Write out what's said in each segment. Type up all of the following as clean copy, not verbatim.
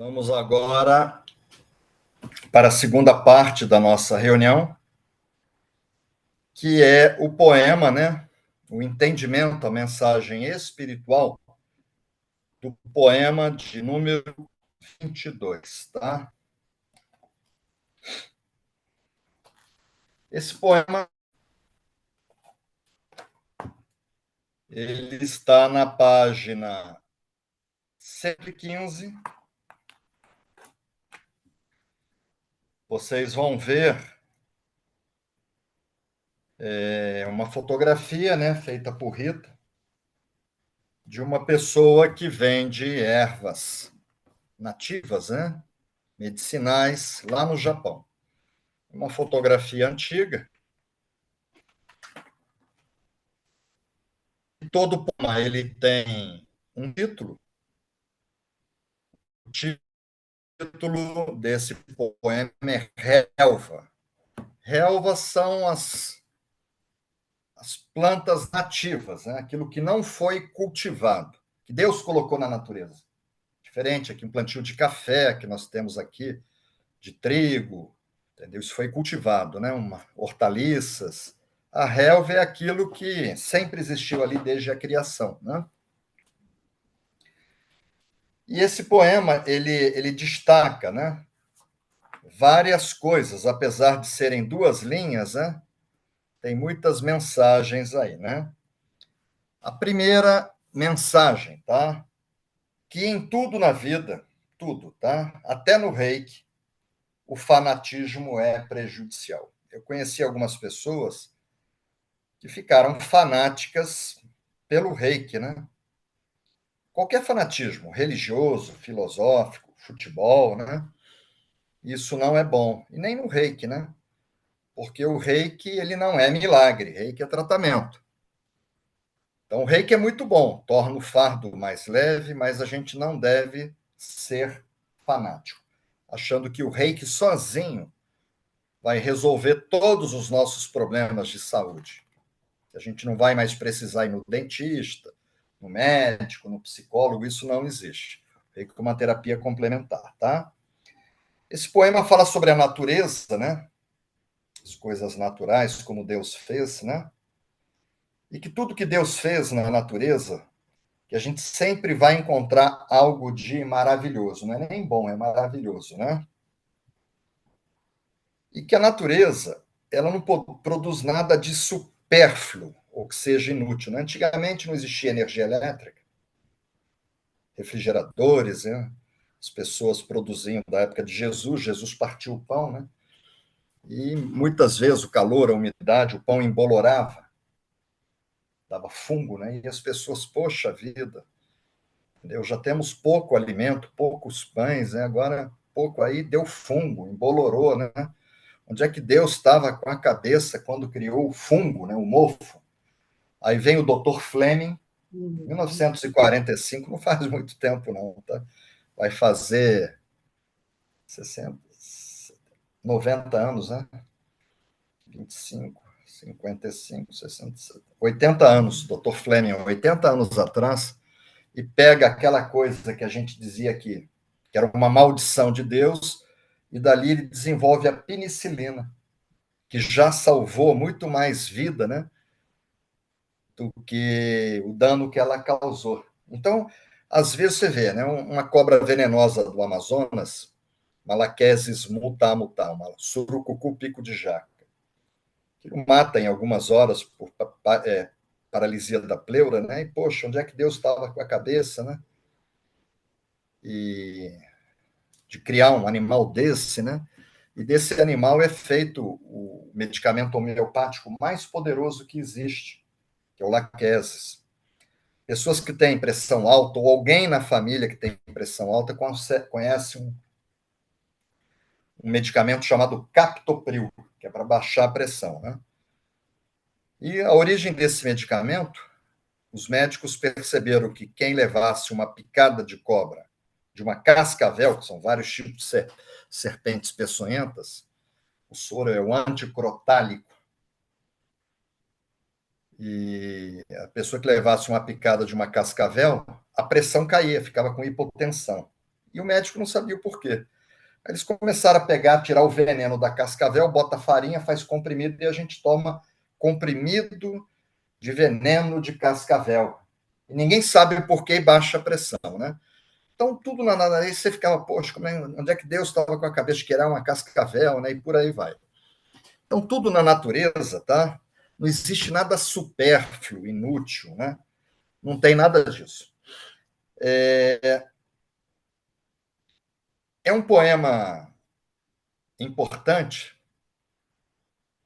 Vamos agora para a segunda parte da nossa reunião, que é o poema, né? O entendimento, a mensagem espiritual do poema de número 22, tá? Esse poema ele está na página 115. Vocês vão ver uma fotografia, né, feita por Rita, de uma pessoa que vende ervas nativas, né, medicinais, lá no Japão. Uma fotografia antiga. E todo poema ele tem um título. O título desse poema é Relva. Relvas são as plantas nativas, né? Aquilo que não foi cultivado, que Deus colocou na natureza. Diferente aqui, um plantio de café que nós temos aqui, de trigo, entendeu? Isso foi cultivado, né? Hortaliças. A relva é aquilo que sempre existiu ali desde a criação, né? E esse poema ele destaca, né, várias coisas, apesar de serem duas linhas, né? Tem muitas mensagens aí, né? A primeira mensagem, tá? Que em tudo na vida, tudo, tá? Até no reiki, o fanatismo é prejudicial. Eu conheci algumas pessoas que ficaram fanáticas pelo reiki, né? Qualquer fanatismo, religioso, filosófico, futebol, né? Isso não é bom. E nem no reiki, né? Porque o reiki ele não é milagre, reiki é tratamento. Então, o reiki é muito bom, torna o fardo mais leve, mas a gente não deve ser fanático, achando que o reiki sozinho vai resolver todos os nossos problemas de saúde. A gente não vai mais precisar ir no dentista, no médico, no psicólogo, isso não existe. O reiki é uma terapia complementar, tá? Esse poema fala sobre a natureza, né? As coisas naturais, como Deus fez, né? E que tudo que Deus fez na natureza, que a gente sempre vai encontrar algo de maravilhoso. Não é nem bom, é maravilhoso, né? E que a natureza, ela não produz nada de supérfluo, ou que seja inútil. Né? Antigamente não existia energia elétrica, refrigeradores, né? As pessoas produziam da época de Jesus, Jesus partiu o pão, né? E muitas vezes o calor, a umidade, o pão embolorava, dava fungo, né? E as pessoas, poxa vida, entendeu? Já temos pouco alimento, poucos pães, né? Agora pouco aí deu fungo, embolorou, né? Onde é que Deus estava com a cabeça quando criou o fungo, né? O mofo? Aí vem o Dr. Fleming, 1945, não faz muito tempo não, tá? Vai fazer 60, 90 anos, né? 25, 55, 60, 80 anos, Dr. Fleming, 80 anos atrás, e pega aquela coisa que a gente dizia que era uma maldição de Deus, e dali ele desenvolve a penicilina, que já salvou muito mais vida, né, do que o dano que ela causou. Então, às vezes você vê, né, uma cobra venenosa do Amazonas, Malaquesis mutamuta, uma surucucu pico de jaca, que o mata em algumas horas por paralisia da pleura, né? E, poxa, onde é que Deus estava com a cabeça, né? E de criar um animal desse, né? E desse animal é feito o medicamento homeopático mais poderoso que existe, que é o Laquesis. Pessoas que têm pressão alta, ou alguém na família que tem pressão alta, conhece um medicamento chamado Captopril, que é para baixar a pressão, né? E a origem desse medicamento, os médicos perceberam que quem levasse uma picada de cobra, de uma cascavel, que são vários tipos de serpentes peçonhentas, o soro é o anticrotálico, e a pessoa que levasse uma picada de uma cascavel, a pressão caía, ficava com hipotensão. E o médico não sabia o porquê. Aí eles começaram a pegar, tirar o veneno da cascavel, bota farinha, faz comprimido e a gente toma comprimido de veneno de cascavel. E ninguém sabe o porquê e baixa a pressão, né? Então, tudo na nariz, você ficava, poxa, onde é que Deus estava com a cabeça de criar uma cascavel, né? E por aí vai. Então, tudo na natureza, tá? Não existe nada supérfluo, inútil, né? Não tem nada disso. É um poema importante,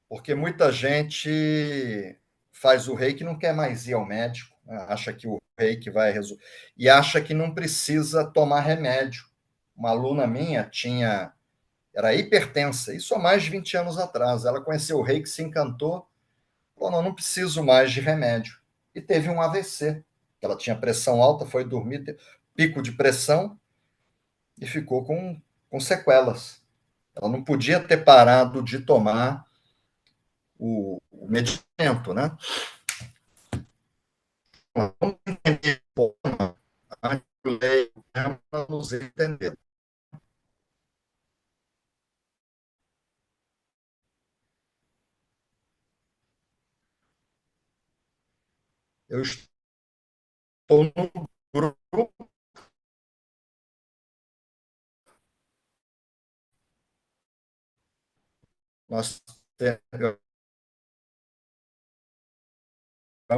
porque muita gente faz o reiki e não quer mais ir ao médico, né? Acha que o reiki vai resolver. E acha que não precisa tomar remédio. Uma aluna minha era hipertensa, isso há mais de 20 anos atrás. Ela conheceu o reiki, se encantou, falou: não, não preciso mais de remédio. E teve um AVC. Ela tinha pressão alta, foi dormir, pico de pressão, e ficou com sequelas. Ela não podia ter parado de tomar o medicamento, né? Vamos entender para nos entender. Eu estou no grupo, nós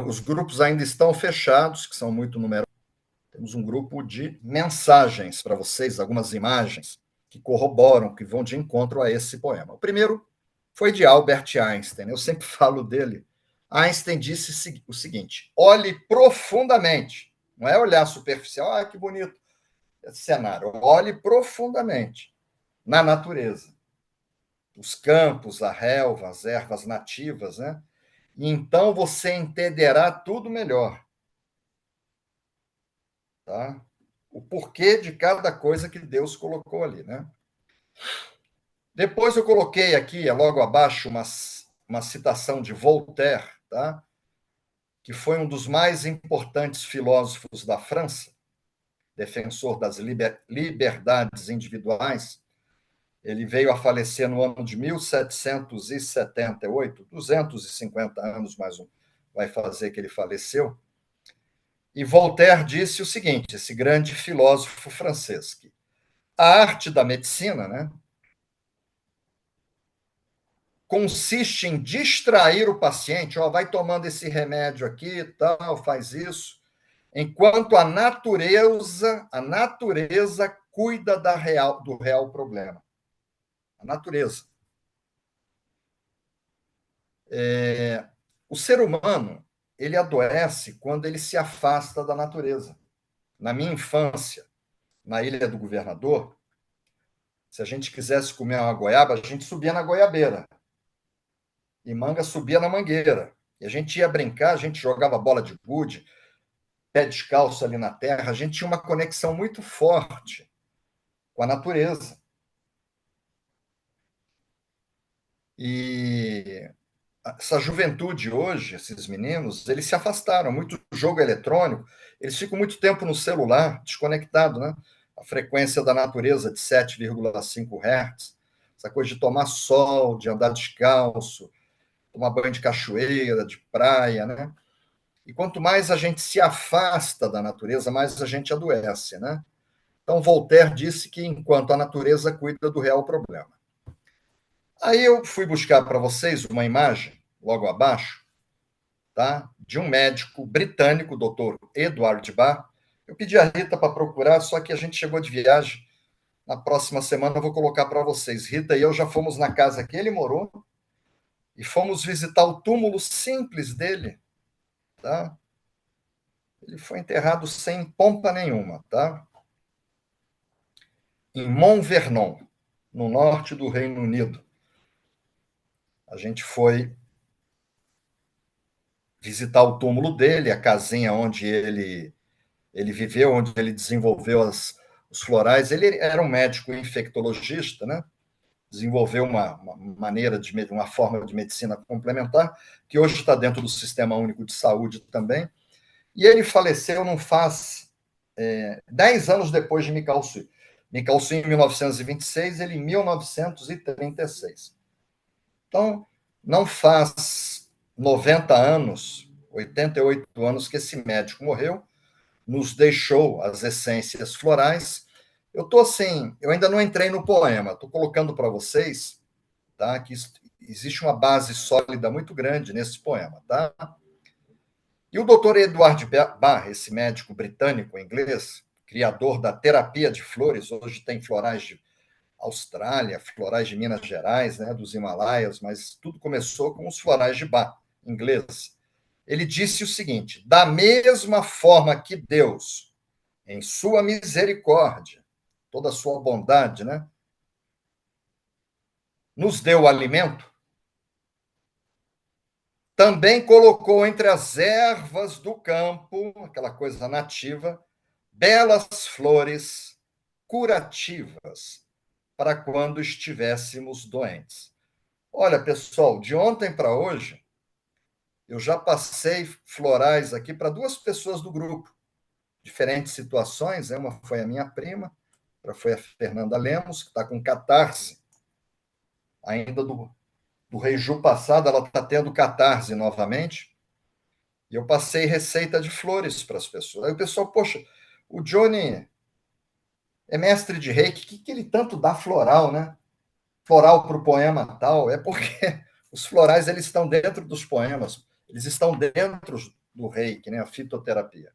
os grupos ainda estão fechados, que são muito numerosos. Temos um grupo de mensagens para vocês, algumas imagens que corroboram, que vão de encontro a esse poema. O primeiro foi de Albert Einstein. Eu sempre falo dele. Einstein disse o seguinte: olhe profundamente. Não é olhar superficial, ah, que bonito esse cenário. Olhe profundamente na natureza. Os campos, a relva, as ervas nativas, né? E então você entenderá tudo melhor. Tá? O porquê de cada coisa que Deus colocou ali, né? Depois eu coloquei aqui, logo abaixo, uma citação de Voltaire, tá? Que foi um dos mais importantes filósofos da França, defensor das liberdades individuais. Ele veio a falecer no ano de 1778, 250 anos mais um, vai fazer que ele faleceu. E Voltaire disse o seguinte, esse grande filósofo francês, que a arte da medicina, né, consiste em distrair o paciente, ó, vai tomando esse remédio aqui, tal, faz isso, enquanto a natureza cuida do real problema. A natureza. O ser humano, ele adoece quando ele se afasta da natureza. Na minha infância, na Ilha do Governador, se a gente quisesse comer uma goiaba, a gente subia na goiabeira. E manga subia na mangueira. E a gente ia brincar, a gente jogava bola de gude, pé descalço ali na terra, a gente tinha uma conexão muito forte com a natureza. E essa juventude hoje, esses meninos, eles se afastaram muito do jogo eletrônico, eles ficam muito tempo no celular, desconectado, né? A frequência da natureza de 7,5 Hz, essa coisa de tomar sol, de andar descalço, tomar banho de cachoeira, de praia, né? E quanto mais a gente se afasta da natureza, mais a gente adoece, né? Então, Voltaire disse que enquanto a natureza cuida do real problema. Aí eu fui buscar para vocês uma imagem, logo abaixo, tá? De um médico britânico, o doutor Edward Barr. Eu pedi a Rita para procurar, só que a gente chegou de viagem. Na próxima semana eu vou colocar para vocês. Rita e eu já fomos na casa que ele morou e fomos visitar o túmulo simples dele, tá? Ele foi enterrado sem pompa nenhuma, tá? Em Mont Vernon, no norte do Reino Unido. A gente foi visitar o túmulo dele, a casinha onde ele viveu, onde ele desenvolveu os florais. Ele era um médico infectologista, né? Desenvolveu uma maneira uma forma de medicina complementar que hoje está dentro do Sistema Único de Saúde também. E ele faleceu não faz 10 anos depois de me calçar. me calçou em 1926, ele em 1936. Então, não faz 90 anos, 88 anos que esse médico morreu, nos deixou as essências florais. Eu tô assim, eu ainda não entrei no poema, estou colocando para vocês, tá? Que existe uma base sólida muito grande nesse poema, tá? E o Dr. Edward Bach, esse médico britânico inglês, criador da terapia de flores, hoje tem florais de Austrália, florais de Minas Gerais, né, dos Himalaias, mas tudo começou com os florais de Bach, inglês. Ele disse o seguinte: da mesma forma que Deus, em sua misericórdia, toda a sua bondade, né, nos deu o alimento, também colocou entre as ervas do campo, aquela coisa nativa, belas flores curativas para quando estivéssemos doentes. Olha, pessoal, de ontem para hoje, eu já passei florais aqui para duas pessoas do grupo, diferentes situações. Uma foi a minha prima, outra foi a Fernanda Lemos, que está com catarse, ainda do Reiju passado, ela está tendo catarse novamente. E eu passei receita de flores para as pessoas. Aí o pessoal, poxa, o Johnny é mestre de reiki, que ele tanto dá floral, né? Floral para o poema tal. É porque os florais eles estão dentro dos poemas, eles estão dentro do reiki, né? A fitoterapia.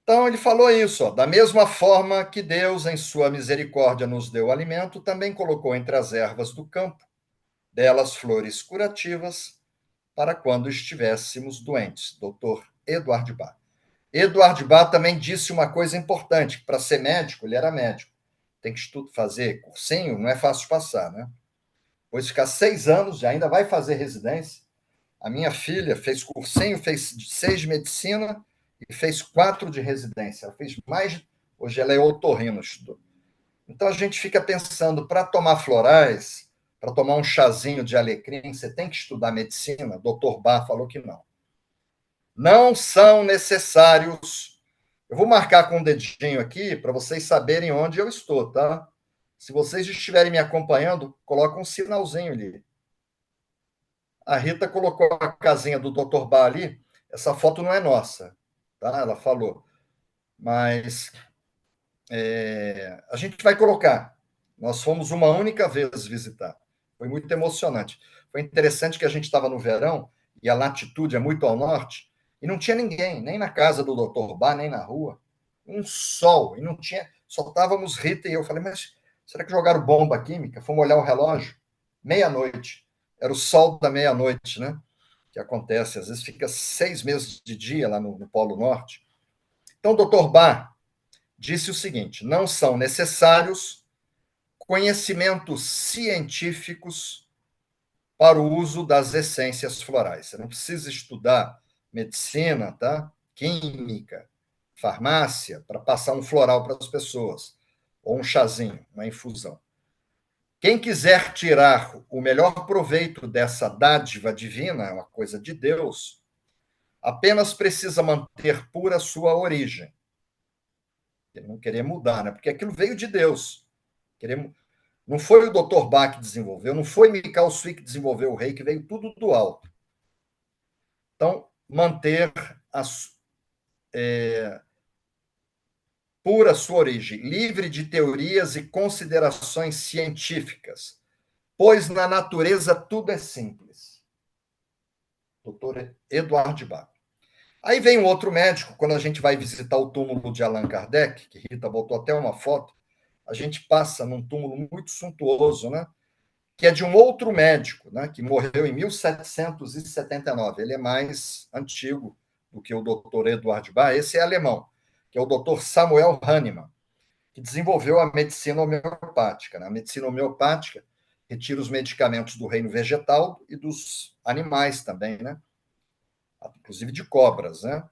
Então ele falou isso, ó, da mesma forma que Deus, em sua misericórdia, nos deu alimento, também colocou entre as ervas do campo belas flores curativas para quando estivéssemos doentes. Dr. Eduardo Bach. Eduardo Bach também disse uma coisa importante: para ser médico, ele era médico. Tem que fazer cursinho, não é fácil passar, né? Depois ficar 6 anos, ainda vai fazer residência. A minha filha fez cursinho, fez 6 de medicina e fez 4 de residência. Ela fez mais. Hoje ela é otorrino, estudou. Então a gente fica pensando, para tomar florais, para tomar um chazinho de alecrim, você tem que estudar medicina? O doutor Bach falou que não. Não são necessários. Eu vou marcar com um dedinho aqui para vocês saberem onde eu estou, tá? Se vocês estiverem me acompanhando, coloca um sinalzinho ali. A Rita colocou a casinha do Dr. Bach ali. Essa foto não é nossa, tá? Ela falou. Mas a gente vai colocar. Nós fomos uma única vez visitar. Foi muito emocionante. Foi interessante que a gente estava no verão e a latitude é muito ao norte e não tinha ninguém, nem na casa do Dr. Bach, nem na rua. Um sol, e não tinha. Só estávamos Rita e eu. Falei, mas será que jogaram bomba química? Fomos olhar o relógio. Meia-noite. Era o sol da meia-noite, né? Que acontece. Às vezes fica 6 meses de dia lá no Polo Norte. Então, o Dr. Bach disse o seguinte: não são necessários conhecimentos científicos para o uso das essências florais. Você não precisa estudar medicina, tá? Química, farmácia, para passar um floral para as pessoas, ou um chazinho, uma infusão. Quem quiser tirar o melhor proveito dessa dádiva divina, uma coisa de Deus, apenas precisa manter pura a sua origem. Não querer mudar, né? Porque aquilo veio de Deus. Queremos. Não foi o Dr. Bach que desenvolveu, não foi Michael Sui que desenvolveu o rei, que veio tudo do alto. Então, manter a, pura sua origem, livre de teorias e considerações científicas, pois na natureza tudo é simples. Dr. Eduardo Bach. Aí vem um outro médico, quando a gente vai visitar o túmulo de Allan Kardec, que Rita botou até uma foto, a gente passa num túmulo muito suntuoso, né? Que é de um outro médico, né, que morreu em 1779. Ele é mais antigo do que o Dr. Eduard Bach. Esse é alemão, que é o Dr. Samuel Hahnemann, que desenvolveu a medicina homeopática. Né? A medicina homeopática retira os medicamentos do reino vegetal e dos animais também, né? Inclusive de cobras, né?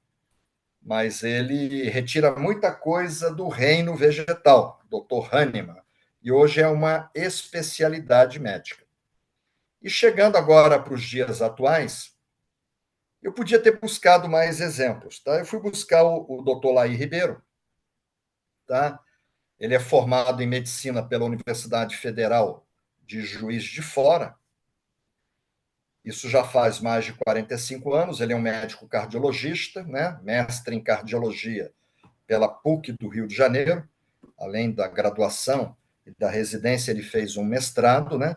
Mas ele retira muita coisa do reino vegetal, Dr. Hahnemann, e hoje é uma especialidade médica. E chegando agora para os dias atuais, eu podia ter buscado mais exemplos. Tá? Eu fui buscar o Dr. Laí Ribeiro, tá? Ele é formado em medicina pela Universidade Federal de Juiz de Fora. Isso já faz mais de 45 anos. Ele é um médico cardiologista, né? Mestre em cardiologia pela PUC do Rio de Janeiro. Além da graduação e da residência, ele fez um mestrado, né?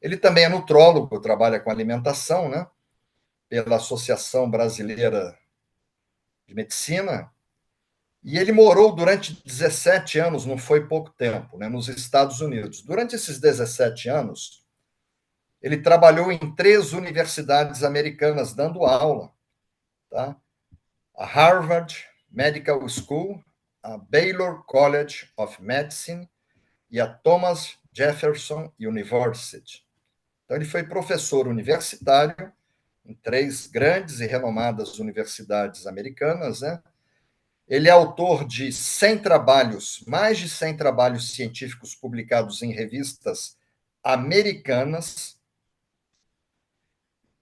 Ele também é nutrólogo, trabalha com alimentação, né? Pela Associação Brasileira de Medicina. E ele morou durante 17 anos, não foi pouco tempo, né, nos Estados Unidos. Durante esses 17 anos, ele trabalhou em 3 universidades americanas dando aula, tá? A Harvard Medical School, a Baylor College of Medicine e a Thomas Jefferson University. Então, ele foi professor universitário em 3 grandes e renomadas universidades americanas, né? Ele é autor de 100 trabalhos, mais de 100 trabalhos científicos publicados em revistas americanas,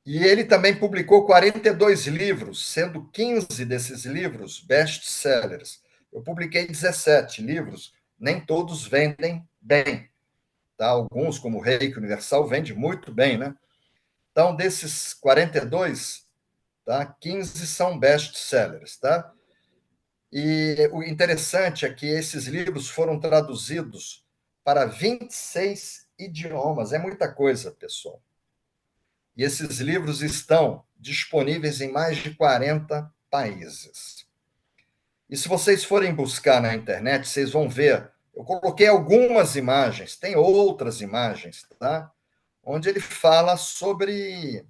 e ele também publicou 42 livros, sendo 15 desses livros best-sellers. Eu publiquei 17 livros, nem todos vendem bem. Tá? Alguns, como o Reiki Universal, vende muito bem, né? Então, desses 42, tá? 15 são best-sellers, tá? E o interessante é que esses livros foram traduzidos para 26 idiomas. É muita coisa, pessoal. E esses livros estão disponíveis em mais de 40 países. E se vocês forem buscar na internet, vocês vão ver. Eu coloquei algumas imagens, tem outras imagens, tá? Onde ele fala sobre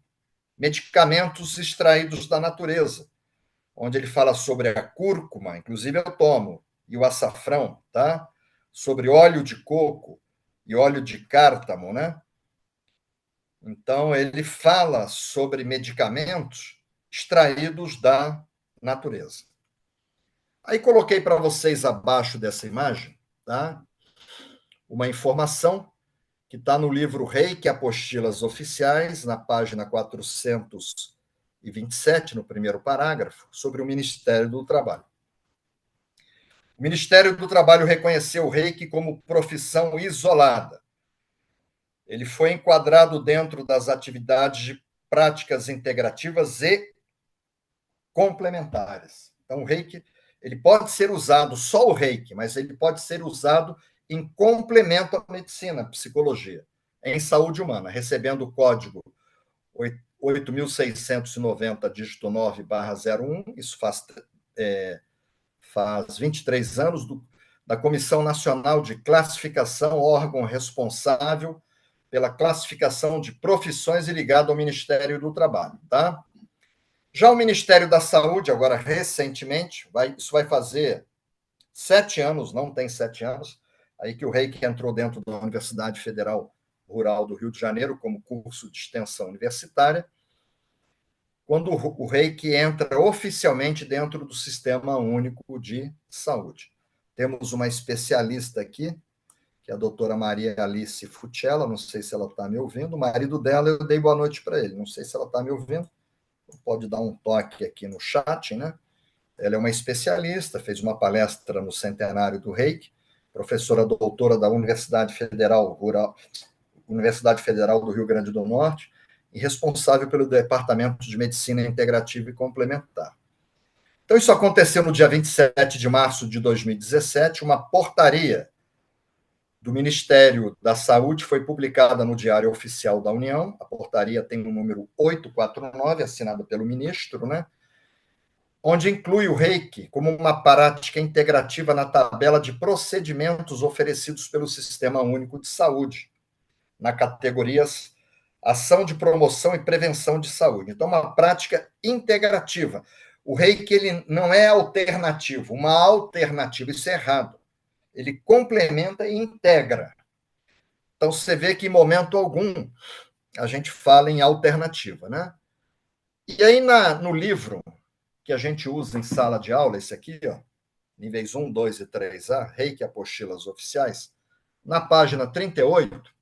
medicamentos extraídos da natureza, onde ele fala sobre a cúrcuma, inclusive eu tomo, e o açafrão, tá? Sobre óleo de coco e óleo de cártamo, né? Então, ele fala sobre medicamentos extraídos da natureza. Aí coloquei para vocês abaixo dessa imagem, tá? Uma informação que está no livro Reiki Apostilas Oficiais, na página 427, no primeiro parágrafo, sobre o Ministério do Trabalho. O Ministério do Trabalho reconheceu o Reiki como profissão isolada. Ele foi enquadrado dentro das atividades de práticas integrativas e complementares. Então, o Reiki, ele pode ser usado, só o Reiki, mas ele pode ser usado em complemento à medicina, à psicologia, em saúde humana, recebendo o código 8.690, dígito 9/01, isso faz 23 anos, da Comissão Nacional de Classificação, órgão responsável pela classificação de profissões e ligado ao Ministério do Trabalho, tá? Já o Ministério da Saúde, agora recentemente, isso vai fazer 7 anos, não tem 7 anos, aí que o Reiki entrou dentro da Universidade Federal Rural do Rio de Janeiro como curso de extensão universitária, quando o Reiki entra oficialmente dentro do Sistema Único de Saúde. Temos uma especialista aqui, que é a doutora Maria Alice Fucella, não sei se ela está me ouvindo, o marido dela, eu dei boa noite para ele, não sei se ela está me ouvindo, pode dar um toque aqui no chat, né? Ela é uma especialista, fez uma palestra no centenário do Reiki, professora doutora da Universidade Federal do Rio Grande do Norte, e responsável pelo Departamento de Medicina Integrativa e Complementar. Então, isso aconteceu no dia 27 de março de 2017, uma portaria do Ministério da Saúde foi publicada no Diário Oficial da União. A portaria tem o número 849, assinada pelo ministro, né? Onde inclui o Reiki como uma prática integrativa na tabela de procedimentos oferecidos pelo Sistema Único de Saúde, na categorias ação de promoção e prevenção de saúde. Então, uma prática integrativa. O Reiki ele não é alternativo, uma alternativa, isso é errado. Ele complementa e integra. Então, você vê que em momento algum a gente fala em alternativa, né? E aí, no livro que a gente usa em sala de aula, esse aqui, ó, níveis 1, 2 e 3A, Reiki Apostilas Oficiais, na página 38,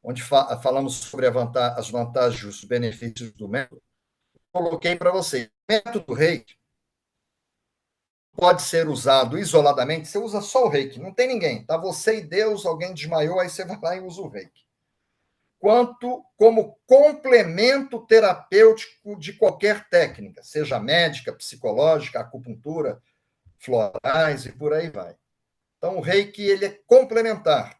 onde falamos sobre as vantagens e os benefícios do método, coloquei para vocês. O método Reiki pode ser usado isoladamente, você usa só o reiki, não tem ninguém. Tá você e Deus, alguém desmaiou, aí você vai lá e usa o reiki. Quanto como complemento terapêutico de qualquer técnica, seja médica, psicológica, acupuntura, florais e por aí vai. Então, o reiki ele é complementar.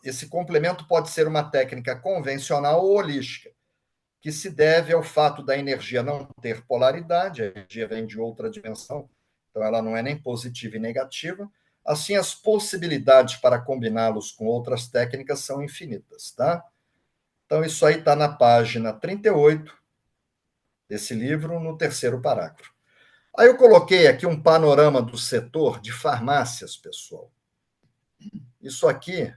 Esse complemento pode ser uma técnica convencional ou holística, que se deve ao fato da energia não ter polaridade, a energia vem de outra dimensão, então ela não é nem positiva e negativa. Assim, as possibilidades para combiná-los com outras técnicas são infinitas, tá? Então, isso aí está na página 38 desse livro, no terceiro parágrafo. Aí eu coloquei aqui um panorama do setor de farmácias, pessoal. Isso aqui,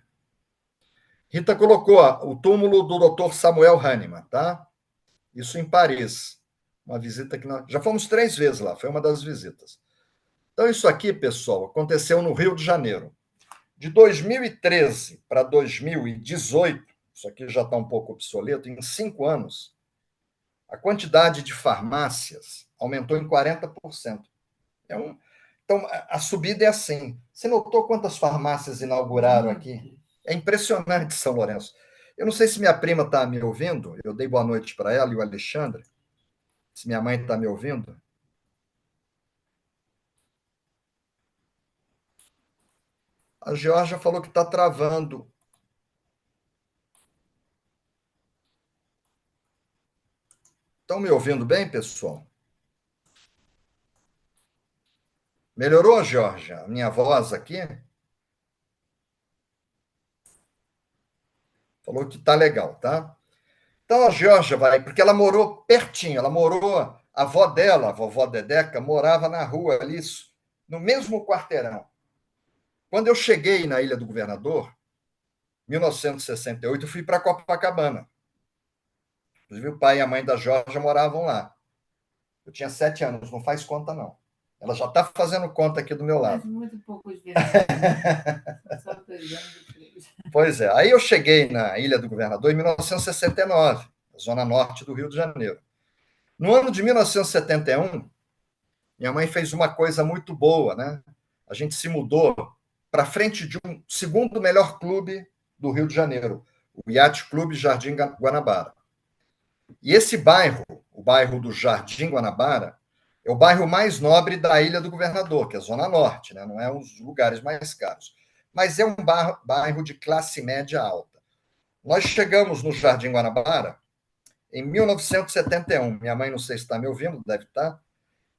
Rita colocou o túmulo do Dr. Samuel Hahnemann, tá? Isso em Paris. Uma visita que nós já fomos 3 vezes lá, foi uma das visitas. Então, isso aqui, pessoal, aconteceu no Rio de Janeiro. De 2013 para 2018, isso aqui já está um pouco obsoleto, em 5 anos, a quantidade de farmácias aumentou em 40%. Então, a subida é assim. Você notou quantas farmácias inauguraram aqui? É impressionante, São Lourenço. Eu não sei se minha prima está me ouvindo, eu dei boa noite para ela e o Alexandre. Se minha mãe está me ouvindo. A Georgia falou que está travando. Estão me ouvindo bem, pessoal? Melhorou, Georgia? A minha voz aqui? Falou que está legal, tá? Então a Georgia vai, porque ela morou pertinho, ela morou, a avó dela, a vovó Dedeca, morava na rua ali, no mesmo quarteirão. Quando eu cheguei na Ilha do Governador, em 1968, eu fui para Copacabana. Inclusive, o pai e a mãe da Georgia moravam lá. Eu tinha 7 anos, não faz conta, não. Ela já está fazendo conta aqui do meu lado. Faz muito poucos vezes. Só 2 anos. Pois é. Aí eu cheguei na Ilha do Governador em 1969, zona norte do Rio de Janeiro. No ano de 1971, minha mãe fez uma coisa muito boa, né? A gente se mudou para frente de um segundo melhor clube do Rio de Janeiro, o Yacht Clube Jardim Guanabara. E esse bairro, o bairro do Jardim Guanabara, é o bairro mais nobre da Ilha do Governador, que é a Zona Norte, né? Não é um dos lugares mais caros. Mas é um bairro de classe média alta. Nós chegamos no Jardim Guanabara em 1971. Minha mãe, não sei se está me ouvindo, deve estar.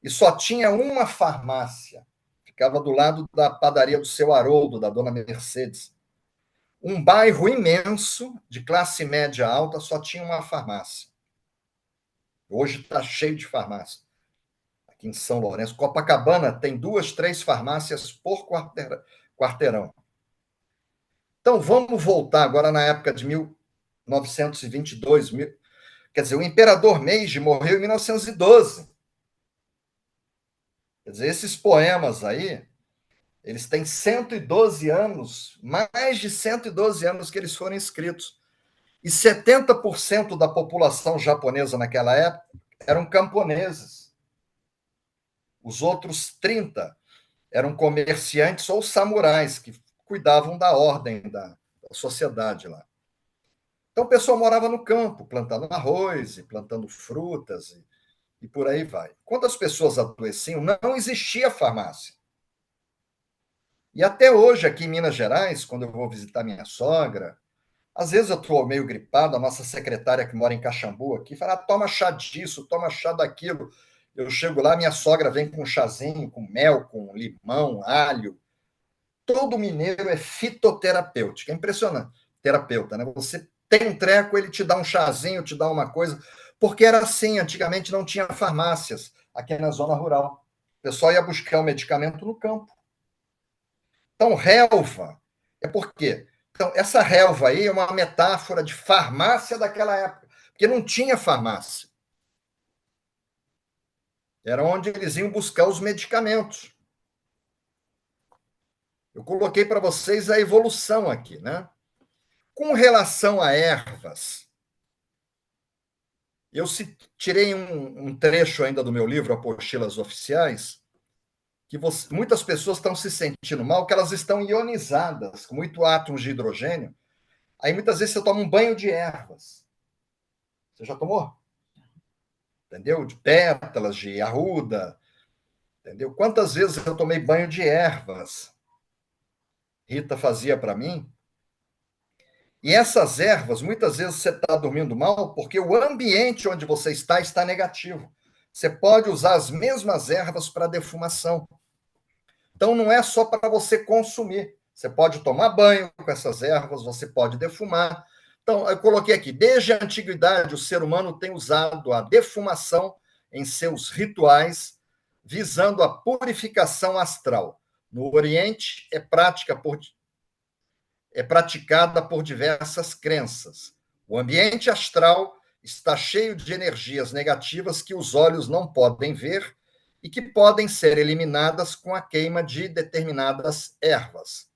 E só tinha uma farmácia. Ficava do lado da padaria do seu Haroldo, da dona Mercedes. Um bairro imenso, de classe média alta, só tinha uma farmácia. Hoje está cheio de farmácia. Aqui em São Lourenço. Copacabana tem 2, 3 farmácias por quarteirão. Então, vamos voltar agora na época de 1922. Quer dizer, o imperador Meiji morreu em 1912. Quer dizer, esses poemas aí, eles têm 112 anos, mais de 112 anos que eles foram escritos. E 70% da população japonesa naquela época eram camponeses. Os outros 30% eram comerciantes ou samurais que cuidavam da ordem da sociedade lá. Então, o pessoal morava no campo, plantando arroz e plantando frutas e por aí vai. Quando as pessoas adoeciam, não existia farmácia. E até hoje, aqui em Minas Gerais, quando eu vou visitar minha sogra, às vezes eu estou meio gripado, a nossa secretária que mora em Caxambu aqui fala, toma chá disso, toma chá daquilo. Eu chego lá, minha sogra vem com um chazinho, com mel, com limão, alho. Todo mineiro é fitoterapêutico, é impressionante. Terapeuta, né? Você tem um treco, ele te dá um chazinho, te dá uma coisa, porque era assim, antigamente não tinha farmácias aqui na zona rural. O pessoal ia buscar o medicamento no campo. Então, relva é por quê? Então, essa relva aí é uma metáfora de farmácia daquela época, porque não tinha farmácia. Era onde eles iam buscar os medicamentos. Eu coloquei para vocês a evolução aqui, né? Com relação a ervas, eu tirei um trecho ainda do meu livro, Apostilas Oficiais, que muitas pessoas estão se sentindo mal, que elas estão ionizadas, com muito átomos de hidrogênio. Aí muitas vezes você toma um banho de ervas. Você já tomou? Entendeu? De pétalas, de arruda. Entendeu? Quantas vezes eu tomei banho de ervas? Rita fazia para mim. E essas ervas, muitas vezes você está dormindo mal porque o ambiente onde você está negativo. Você pode usar as mesmas ervas para defumação. Então, não é só para você consumir. Você pode tomar banho com essas ervas, você pode defumar. Então, eu coloquei aqui: desde a antiguidade, o ser humano tem usado a defumação em seus rituais, visando a purificação astral. No Oriente, é praticada por diversas crenças. O ambiente astral está cheio de energias negativas que os olhos não podem ver e que podem ser eliminadas com a queima de determinadas ervas.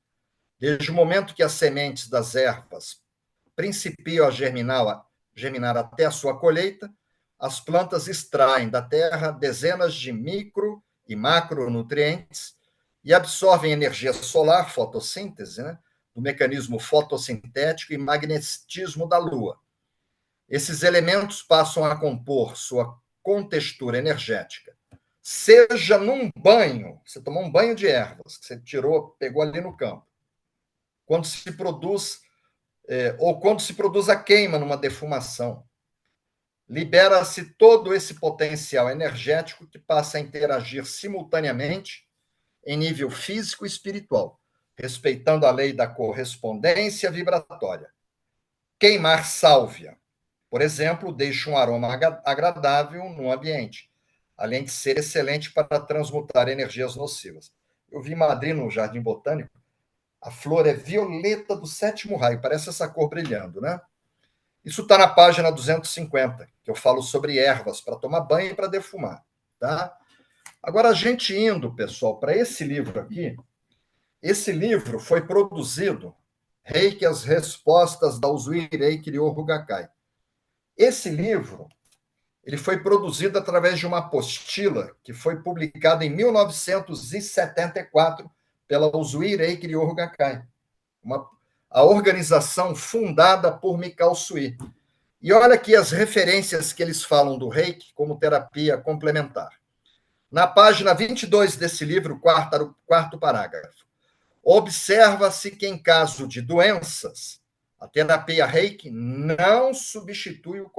Desde o momento que as sementes das ervas principiam a germinar até a sua colheita, as plantas extraem da terra dezenas de micro e macronutrientes e absorvem energia solar, fotossíntese, né, do mecanismo fotossintético e magnetismo da Lua. Esses elementos passam a compor sua contextura energética. Seja num banho, você tomou um banho de ervas, que você pegou ali no campo, quando se produz, ou quando se produz a queima numa defumação, libera-se todo esse potencial energético que passa a interagir simultaneamente em nível físico e espiritual, respeitando a lei da correspondência vibratória. Queimar sálvia, por exemplo, deixa um aroma agradável no ambiente, além de ser excelente para transmutar energias nocivas. Eu vi em Madrid, no Jardim Botânico, a flor é violeta do sétimo raio, parece essa cor brilhando, né? Isso está na página 250, que eu falo sobre ervas para tomar banho e para defumar, tá? Agora, a gente indo, pessoal, para esse livro aqui, esse livro foi produzido, Reiki, as Respostas da Usui Reiki Ryoho Gakkai. Esse livro, ele foi produzido através de uma apostila que foi publicada em 1974 pela Usui Reiki Ryoho Gakkai, a organização fundada por Mikao Sui. E olha aqui as referências que eles falam do Reiki como terapia complementar. Na página 22 desse livro, quarto parágrafo, observa-se que, em caso de doenças, a terapia Reiki não substitui o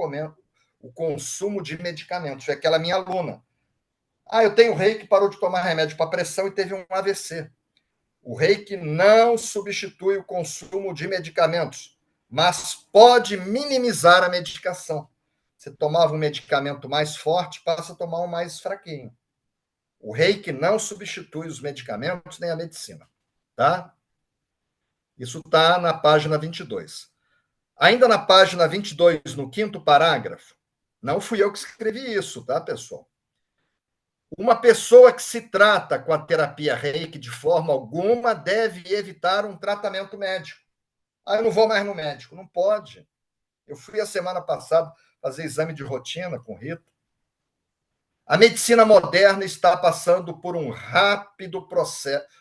consumo de medicamentos. Foi aquela minha aluna. Eu tenho Reiki, parou de tomar remédio para pressão e teve um AVC. O Reiki não substitui o consumo de medicamentos, mas pode minimizar a medicação. Você tomava um medicamento mais forte, passa a tomar um mais fraquinho. O Reiki não substitui os medicamentos nem a medicina, tá? Isso está na página 22. Ainda na página 22, no quinto parágrafo, não fui eu que escrevi isso, tá, pessoal? Uma pessoa que se trata com a terapia Reiki de forma alguma deve evitar um tratamento médico. Eu não vou mais no médico. Não pode. Eu fui a semana passada fazer exame de rotina com Rita. A medicina moderna está passando por um rápido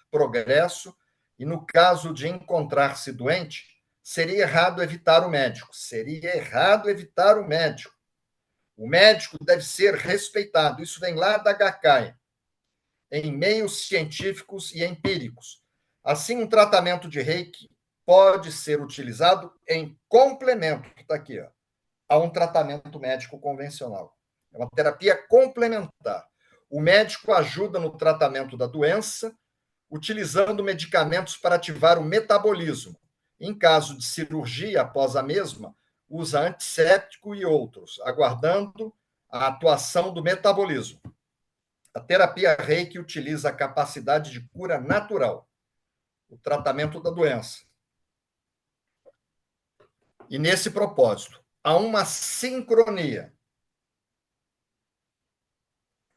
progresso e, no caso de encontrar-se doente, seria errado evitar o médico. Seria errado evitar o médico. O médico deve ser respeitado. Isso vem lá da Gakkai, em meios científicos e empíricos. Assim, um tratamento de Reiki pode ser utilizado em complemento, está aqui, a um tratamento médico convencional. É uma terapia complementar. O médico ajuda no tratamento da doença, utilizando medicamentos para ativar o metabolismo. Em caso de cirurgia após a mesma, usa antisséptico e outros, aguardando a atuação do metabolismo. A terapia Reiki utiliza a capacidade de cura natural, o tratamento da doença. E nesse propósito, há uma sincronia,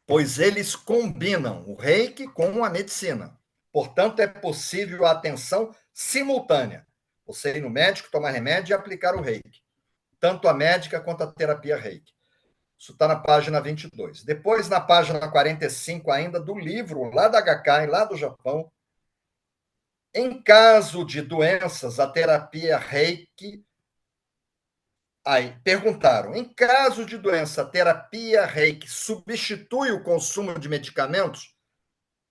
pois eles combinam o Reiki com a medicina. Portanto, é possível a atenção simultânea. Você ir no médico, tomar remédio e aplicar o Reiki. Tanto a médica quanto a terapia Reiki. Isso está na página 22. Depois, na página 45 ainda, do livro, lá da Gakkai, lá do Japão, em caso de doenças, a terapia Reiki... Aí, perguntaram, em caso de doença, a terapia Reiki substitui o consumo de medicamentos?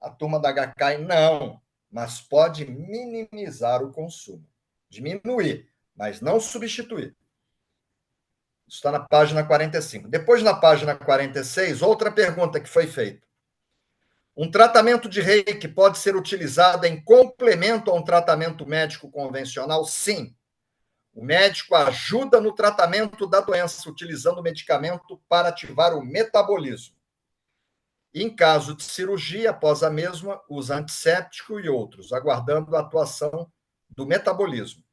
A turma da Gakkai, não, mas pode minimizar o consumo. Diminuir, mas não substituir. Isso está na página 45. Depois, na página 46, outra pergunta que foi feita. Um tratamento de Reiki pode ser utilizado em complemento a um tratamento médico convencional? Sim. O médico ajuda no tratamento da doença, utilizando o medicamento para ativar o metabolismo. Em caso de cirurgia, após a mesma, usa antisséptico e outros, aguardando a atuação do metabolismo.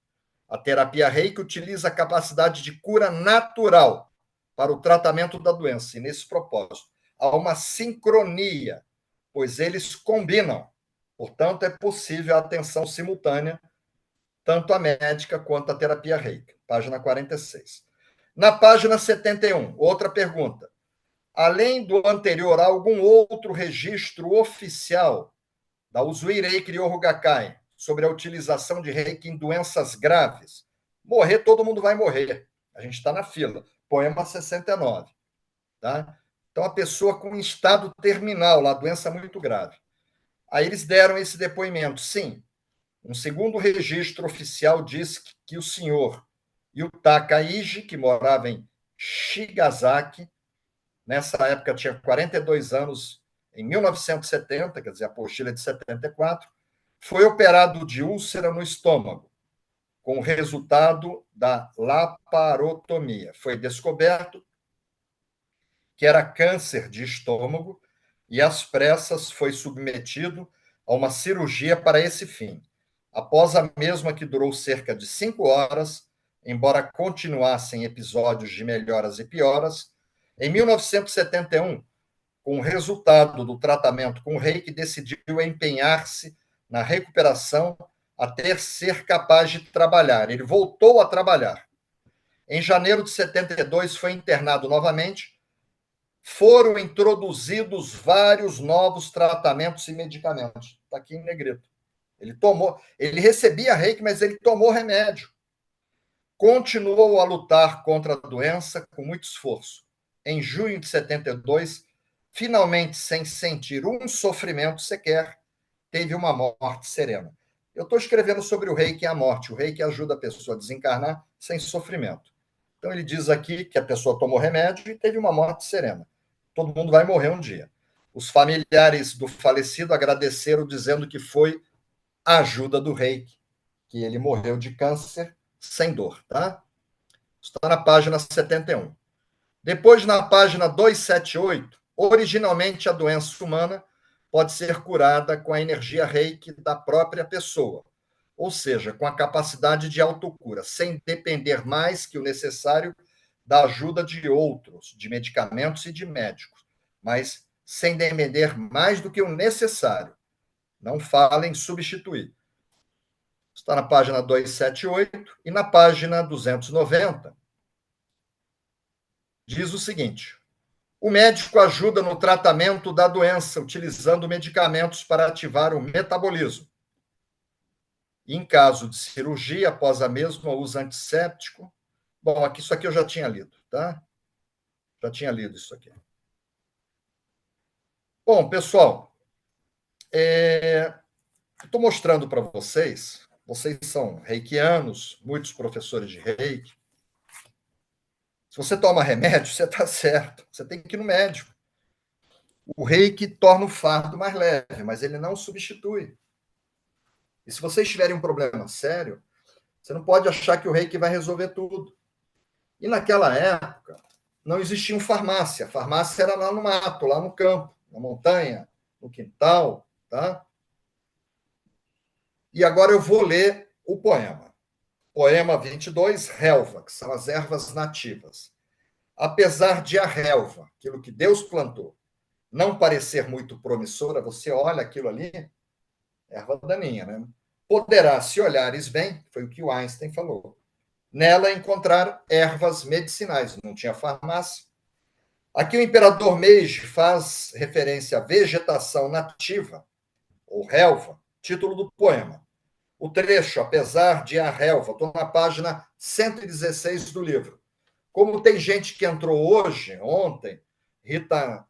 A terapia Reiki utiliza a capacidade de cura natural para o tratamento da doença, e nesse propósito há uma sincronia, pois eles combinam. Portanto, é possível a atenção simultânea, tanto a médica quanto a terapia Reiki. Página 46. Na página 71, outra pergunta. Além do anterior, há algum outro registro oficial da Usui Reiki Ryoho Gakkai sobre a utilização de Reiki em doenças graves? Morrer, todo mundo vai morrer. A gente está na fila. Poema 69. Tá? Então, a pessoa com estado terminal, lá, doença muito grave. Aí eles deram esse depoimento. Sim, um segundo registro oficial diz que o senhor Yutaka Iji, que morava em Shigasaki, nessa época tinha 42 anos, em 1970, quer dizer, a apostila é de 74, foi operado de úlcera no estômago, com o resultado da laparotomia. Foi descoberto que era câncer de estômago e, às pressas, foi submetido a uma cirurgia para esse fim. Após a mesma, que durou cerca de 5 horas, embora continuassem episódios de melhoras e pioras, em 1971, com o resultado do tratamento com o Reiki, decidiu empenhar-se na recuperação até ser capaz de trabalhar. Ele voltou a trabalhar. Em janeiro de 72, foi internado novamente. Foram introduzidos vários novos tratamentos e medicamentos. Está aqui em negrito. Ele recebia Reiki, mas ele tomou remédio. Continuou a lutar contra a doença com muito esforço. Em junho de 72, finalmente, sem sentir um sofrimento sequer, teve uma morte serena. Eu estou escrevendo sobre o Reiki e a morte. O Reiki ajuda a pessoa a desencarnar sem sofrimento. Então, ele diz aqui que a pessoa tomou remédio e teve uma morte serena. Todo mundo vai morrer um dia. Os familiares do falecido agradeceram, dizendo que foi a ajuda do Reiki, que ele morreu de câncer sem dor, tá? Está na página 71. Depois, na página 278, originalmente a doença humana pode ser curada com a energia Reiki da própria pessoa, ou seja, com a capacidade de autocura, sem depender mais que o necessário da ajuda de outros, de medicamentos e de médicos, mas sem depender mais do que o necessário. Não fala em substituir. Está na página 278 e na página 290. Diz o seguinte: o médico ajuda no tratamento da doença, utilizando medicamentos para ativar o metabolismo. Em caso de cirurgia, após a mesma, usa antisséptico. Bom, isso aqui eu já tinha lido, tá? Já tinha lido isso aqui. Bom, pessoal, estou mostrando para vocês. Vocês são reikianos, muitos professores de reiki. Se você toma remédio, você está certo. Você tem que ir no médico. O reiki torna o fardo mais leve, mas ele não substitui. E se vocês tiverem um problema sério, você não pode achar que o reiki vai resolver tudo. E naquela época, não existia farmácia. A farmácia era lá no mato, lá no campo, na montanha, no quintal, tá? E agora eu vou ler o poema. Poema 22, relva, que são as ervas nativas. Apesar de a relva, aquilo que Deus plantou, não parecer muito promissora, você olha aquilo ali, erva daninha, né? Poderá, se olhares bem, foi o que o Einstein falou, nela encontrar ervas medicinais. Não tinha farmácia. Aqui o imperador Meiji faz referência à vegetação nativa, ou relva, título do poema. O trecho, apesar de a relva, estou na página 116 do livro. Como tem gente que entrou hoje, ontem, Rita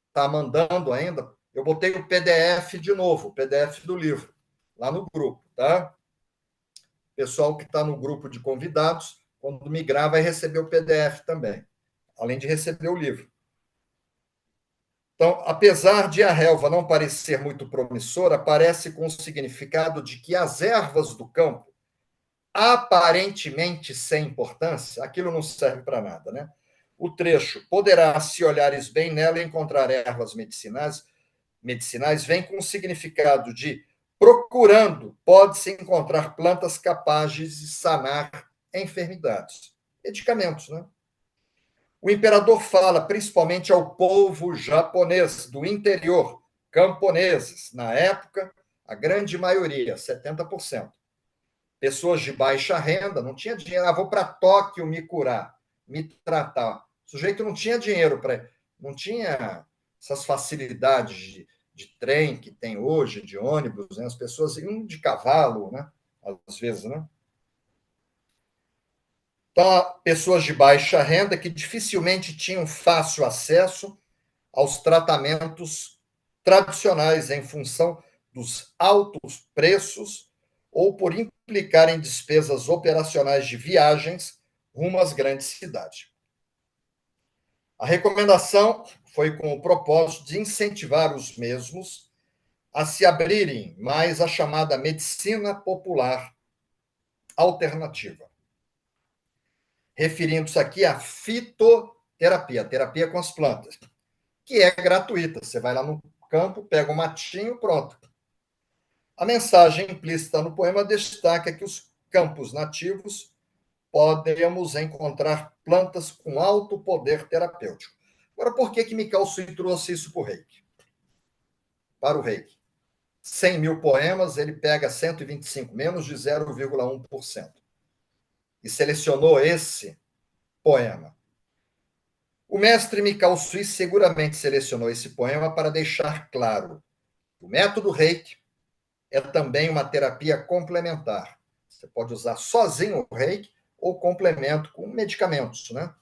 está mandando ainda, eu botei o PDF de novo, o PDF do livro, lá no grupo, tá? Pessoal que está no grupo de convidados, quando migrar, vai receber o PDF também, além de receber o livro. Então, apesar de a relva não parecer muito promissora, parece com o significado de que as ervas do campo, aparentemente sem importância, aquilo não serve para nada, né? O trecho poderá, se olhares bem nela, encontrar ervas medicinais, vem com o significado de procurando, pode-se encontrar plantas capazes de sanar enfermidades. Medicamentos, né? O imperador fala principalmente ao povo japonês do interior, camponeses, na época, a grande maioria, 70%. Pessoas de baixa renda, não tinha dinheiro, vou para Tóquio me curar, me tratar. O sujeito não tinha dinheiro para. Não tinha essas facilidades de trem que tem hoje, de ônibus, né? As pessoas iam de cavalo, né? Às vezes, né? Então, pessoas de baixa renda que dificilmente tinham fácil acesso aos tratamentos tradicionais em função dos altos preços ou por implicarem despesas operacionais de viagens rumo às grandes cidades. A recomendação foi com o propósito de incentivar os mesmos a se abrirem mais à chamada medicina popular alternativa, referindo-se aqui à fitoterapia, terapia com as plantas, que é gratuita. Você vai lá no campo, pega um matinho, pronto. A mensagem implícita no poema destaca que os campos nativos podemos encontrar plantas com alto poder terapêutico. Agora, por que Mikao Sui trouxe isso para o Reiki? Para o Reiki. 100 mil poemas, ele pega 125, menos de 0,1%. E selecionou esse poema. O mestre Mikao Sui seguramente selecionou esse poema para deixar claro que o método Reiki é também uma terapia complementar. Você pode usar sozinho o Reiki ou complemento com medicamentos, né?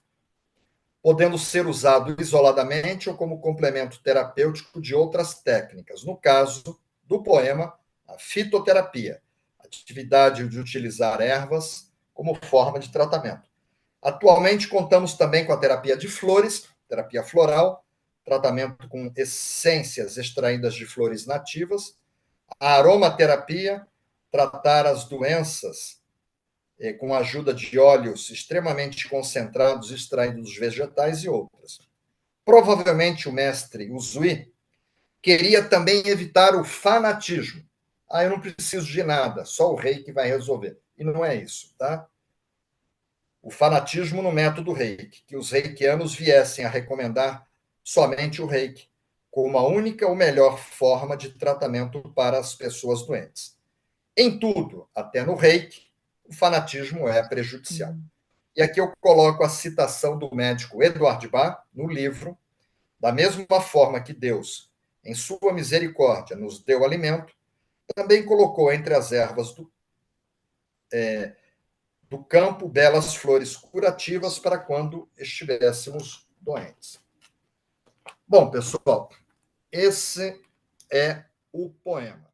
Podendo ser usado isoladamente ou como complemento terapêutico de outras técnicas. No caso do poema, a fitoterapia, a atividade de utilizar ervas como forma de tratamento. Atualmente contamos também com a terapia de flores, terapia floral, tratamento com essências extraídas de flores nativas, a aromaterapia, tratar as doenças com a ajuda de óleos extremamente concentrados extraídos dos vegetais e outras. Provavelmente o mestre Usui queria também evitar o fanatismo. Eu não preciso de nada, só o rei que vai resolver. E não é isso, tá? O fanatismo no método reiki, que os reikianos viessem a recomendar somente o reiki como a única ou melhor forma de tratamento para as pessoas doentes. Em tudo, até no reiki, o fanatismo é prejudicial. E aqui eu coloco a citação do médico Edward Bach, no livro, da mesma forma que Deus, em sua misericórdia, nos deu alimento, também colocou entre as ervas do campo belas flores curativas para quando estivéssemos doentes. Bom, pessoal, esse é o poema.